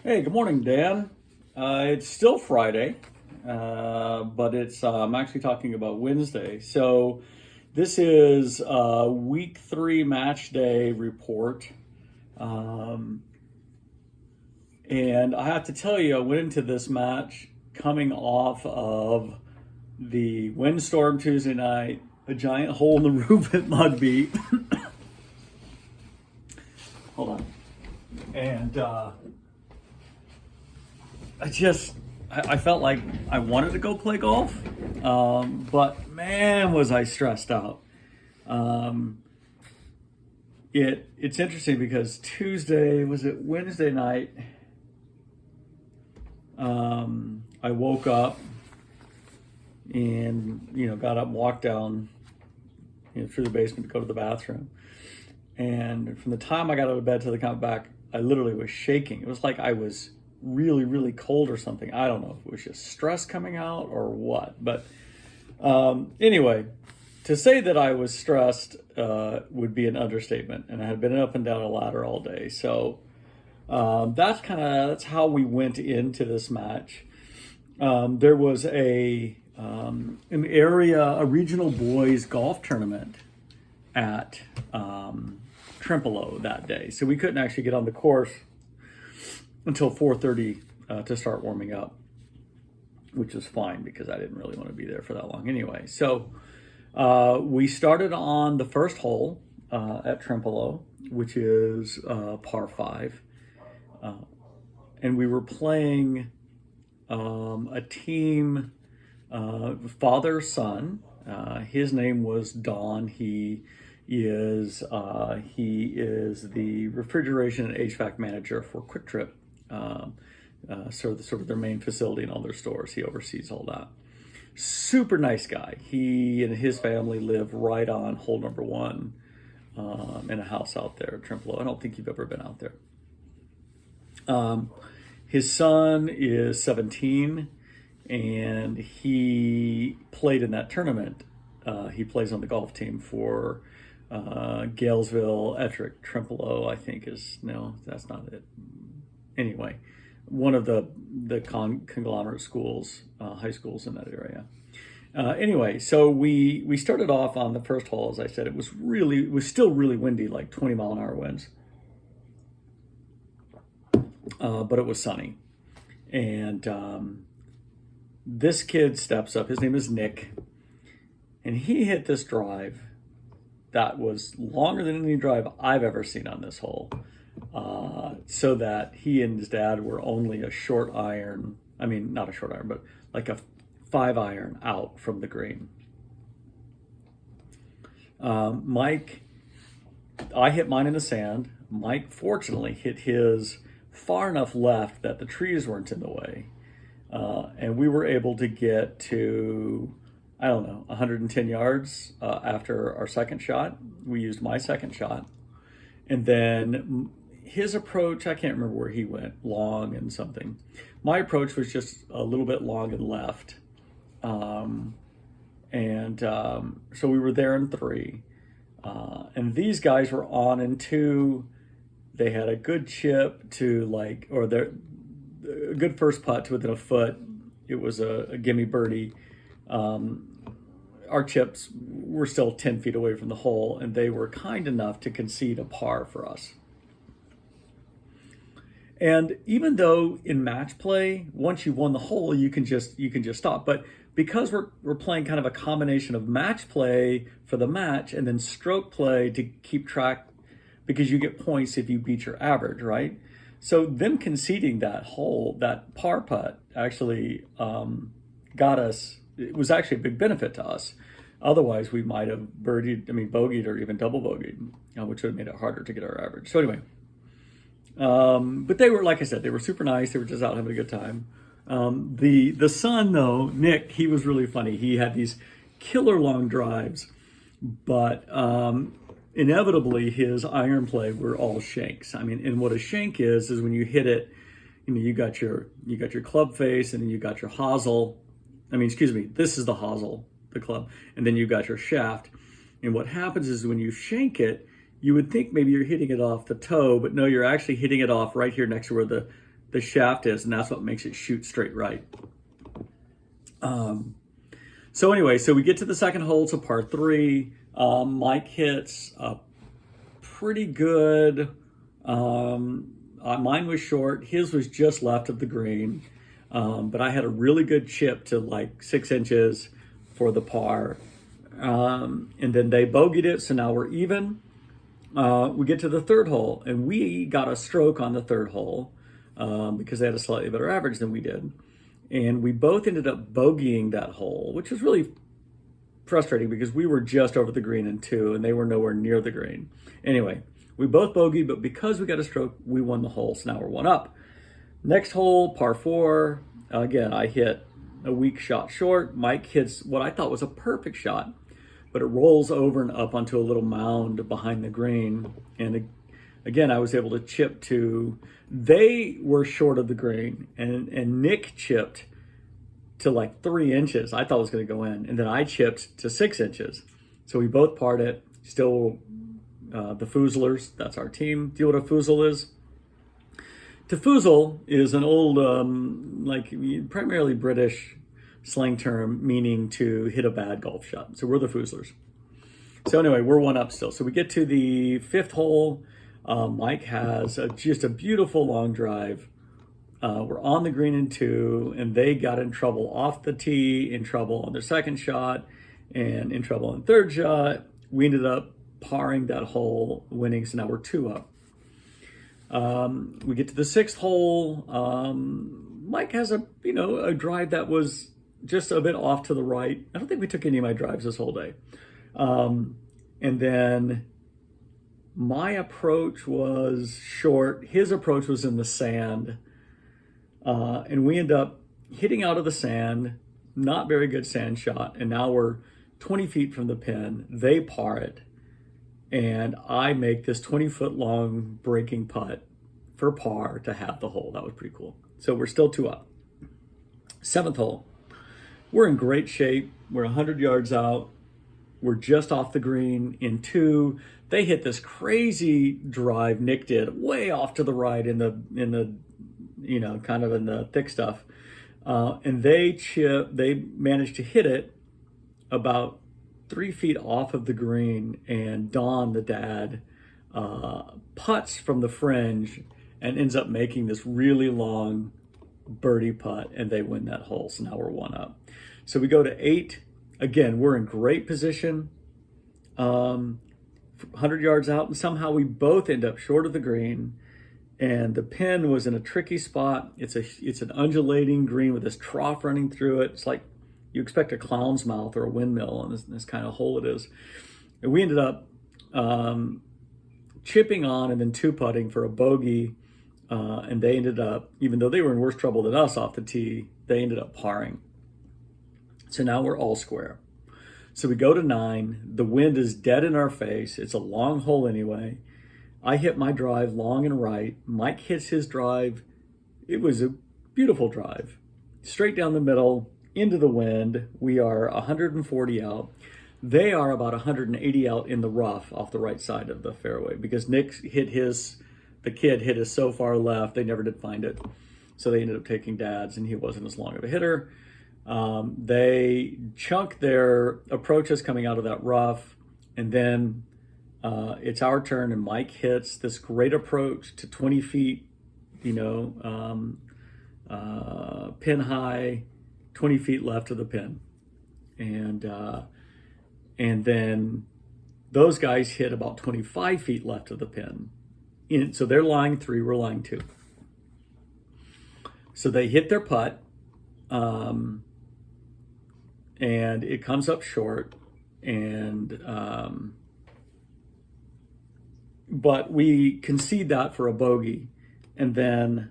Hey, good morning, Dan. It's still Friday, but it's I'm actually talking about Wednesday. So this is week three match day report, um, and I have to tell you, I went into this match coming off of the windstorm Tuesday night, a giant hole in the roof at Mugby. Hold on, and I felt like I wanted to go play golf, but man, was I stressed out. Um, it's interesting because Wednesday night? I woke up and got up and walked down through the basement to go to the bathroom. And from the time I got out of bed to the come back, I literally was shaking. It was like I was really, really cold or something. I don't know if it was just stress coming out or what. But anyway, to say that I was stressed would be an understatement. And I had been up and down a ladder all day. So that's how we went into this match. There was an regional boys golf tournament at Trempealeau that day. So we couldn't actually get on the course until 4:30 to start warming up, which was fine because I didn't really want to be there for that long anyway. So we started on the first hole at Trempealeau, which is par 5. And we were playing a team, father-son. His name was Don. He is the refrigeration and HVAC manager for Quick Trip, sort of their main facility in all their stores. He oversees all that. Super nice guy. He and his family live right on hole number 1 in a house out there at Trempealeau. I don't think you've ever been out there. His son is 17, and he played in that tournament. He plays on the golf team for Galesville, Ettrick, Trempealeau, I think no, that's not it. Anyway, one of the conglomerate schools, high schools in that area. Anyway, so we started off on the first hole. As I said, it was still really windy, like 20-mile-an-hour winds. But it was sunny. And this kid steps up. His name is Nick. And he hit this drive that was longer than any drive I've ever seen on this hole. So that he and his dad were only a short iron. I mean, not a short iron, but like a 5-iron out from the green. Mike, I hit mine in the sand. Mike, fortunately, hit his far enough left that the trees weren't in the way. And we were able to get to, 110 yards after our second shot. We used my second shot. And then his approach, I can't remember where he went, long and something. My approach was just a little bit long and left. So we were there in 3. And these guys were on in 2. They had a good chip to a good first putt to within a foot. It was a gimme birdie. Our chips were still 10 feet away from the hole, and they were kind enough to concede a par for us. And even though in match play, once you've won the hole, you can just stop. But because we're playing kind of a combination of match play for the match and then stroke play to keep track, because you get points if you beat your average, right? So them conceding that hole, that par putt, actually got us. It was actually a big benefit to us. Otherwise, we might have bogeyed or even double bogeyed, which would have made it harder to get our average. So anyway, but they were, like I said, they were super nice. They were just out having a good time. The son, though, Nick, he was really funny. He had these killer long drives, but inevitably his iron play were all shanks. I mean, and what a shank is when you hit it, you got your club face, and then you got your hosel. This is the hosel, the club, and then you got your shaft. And what happens is when you shank it, you would think maybe you're hitting it off the toe, but no, you're actually hitting it off right here next to where the shaft is, and that's what makes it shoot straight right. So anyway, so we get to the second hole. It's a par 3. Mike hits a pretty good. Mine was short. His was just left of the green. But I had a really good chip to like 6 inches for the par. And then they bogeyed it, so now we're even. We get to the third hole, and we got a stroke on the third hole because they had a slightly better average than we did. And we both ended up bogeying that hole, which was really frustrating because we were just over the green in 2, and they were nowhere near the green. Anyway, we both bogeyed, but because we got a stroke, we won the hole, so now we're 1 up. Next hole, par 4. Again, I hit a weak shot short. Mike hits what I thought was a perfect shot, but it rolls over and up onto a little mound behind the green. And again, I was able to chip to, they were short of the green, and Nick chipped to like 3 inches. I thought it was going to go in. And then I chipped to 6 inches. So we both parred it. Still, the Foozlers, that's our team. Do you know what a foozle is? To foozle is an old, like primarily British slang term meaning to hit a bad golf shot. So we're the Foozlers. So anyway, we're 1 up still. So we get to the 5th hole. Mike has just a beautiful long drive. We're on the green in 2, and they got in trouble off the tee, in trouble on their second shot, and in trouble on third shot. We ended up parring that hole, winning, so now we're 2 up. We get to the 6th hole. Mike has a drive that was just a bit off to the right. I don't think we took any of my drives this whole day. And then my approach was short. His approach was in the sand. And we end up hitting out of the sand, not very good sand shot. And now we're 20 feet from the pin. They par it. And I make this 20-foot long breaking putt for par to have the hole. That was pretty cool. So we're still 2 up. 7th hole. We're in great shape. We're 100 yards out. We're just off the green in 2. They hit this crazy drive. Nick did way off to the right in the kind of in the thick stuff. And they managed to hit it about 3 feet off of the green, and Don, the dad, putts from the fringe and ends up making this really long birdie putt, and they win that hole. So now we're 1 up. So we go to 8. Again, we're in great position, 100 yards out, and somehow we both end up short of the green. And the pin was in a tricky spot. It's an undulating green with this trough running through it. It's like you expect a clown's mouth or a windmill on this kind of hole it is. And we ended up chipping on and then 2-putting for a bogey. And they ended up, even though they were in worse trouble than us off the tee, they ended up parring. So now we're all square. So we go to 9. The wind is dead in our face. It's a long hole anyway. I hit my drive long and right. Mike hits his drive. It was a beautiful drive. Straight down the middle, into the wind. We are 140 out. They are about 180 out in the rough off the right side of the fairway because Nick hit the kid hit his so far left, they never did find it. So they ended up taking Dad's, and he wasn't as long of a hitter. They chunk their approaches coming out of that rough, and then it's our turn, and Mike hits this great approach to 20 feet, pin high, 20 feet left of the pin. And then those guys hit about 25 feet left of the pin. So they're lying 3, we're lying 2. So they hit their putt, and it comes up short, but we concede that for a bogey. And then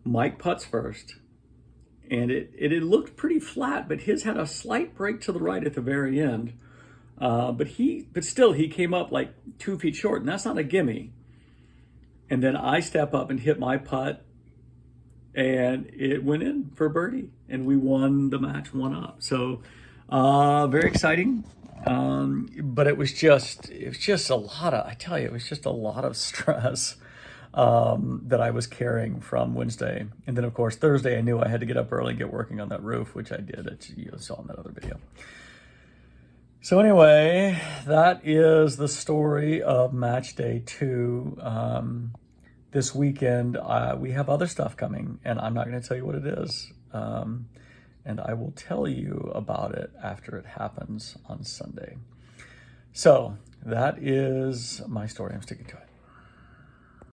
Mike putts first, and it looked pretty flat, but his had a slight break to the right at the very end. But still he came up like 2 feet short, and that's not a gimme. And then I step up and hit my putt, and it went in for birdie, and we won the match 1 up. So very exciting. But it was just a lot of, I tell you, it was just a lot of stress. that I was carrying from Wednesday. And then, of course, Thursday, I knew I had to get up early and get working on that roof, which I did, as you saw in that other video. So anyway, that is the story of match day 2. This weekend, we have other stuff coming, and I'm not going to tell you what it is. And I will tell you about it after it happens on Sunday. So that is my story. I'm sticking to it.